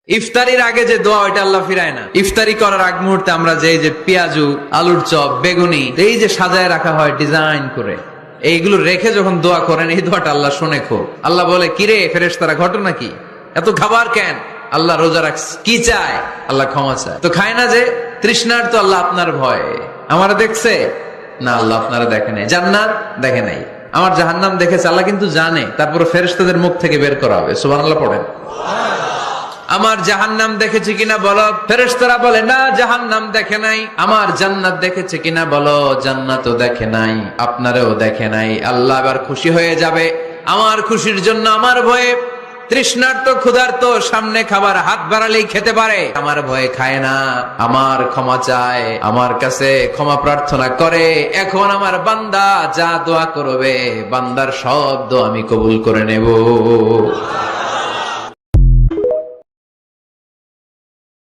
ইফতারির আগে যে দোয়া ওইটা আল্লাহ ফিরায় না। ইফতারি করার আগ মুহূর্তে আমরা যে পেঁয়াজু, আলুর চপ, বেগুনি এই যে সাজায় রাখা হয় ডিজাইন করে, এইগুলো রেখে যখন দোয়া করেন এই দোয়াটা আল্লাহ শুনে খুব। আল্লাহ বলে, কিরে ফেরেশতারা ঘটনা কি, এত খাবার কেন? আল্লাহ রোজা রাখছে, কি চায়? আল্লাহ ক্ষমা চায়। তো খায় না যে তৃষ্ণার, তো আল্লাহ আপনার ভয়। আমারা দেখছে না, আল্লাহ আপনারা দেখে নাই। জান্নাত দেখে নাই, আমার জাহান্নাম দেখেছে আল্লাহ কিন্তু জানে। তারপরে ফেরেশতাদের মুখ থেকে বের করা হবে। সুবহানাল্লাহ পড়েন। আমার জাহান্নাম দেখেছি কিনা বলো, ফেরেশতারা বলে না জাহান্নাম দেখে নাই। আমার জান্নাত দেখেছে কিনা বলো, জান্নাতও দেখে নাই, আপনারও দেখে নাই। আল্লাহ এবার খুশি হয়ে যাবে। আমার খুশির জন্য আমার ভয়ে তৃষ্ণার্ত ক্ষুধার্ত সামনে খাবার হাত বাড়ালেই খেতে পারে, আমার ভয়ে খায় না, আমার ক্ষমা চায়, আমার কাছে ক্ষমা প্রার্থনা করে। এখন আমার বান্দা যা দোয়া করবে, বান্দার সব দোয়া আমি কবুল করে নেব।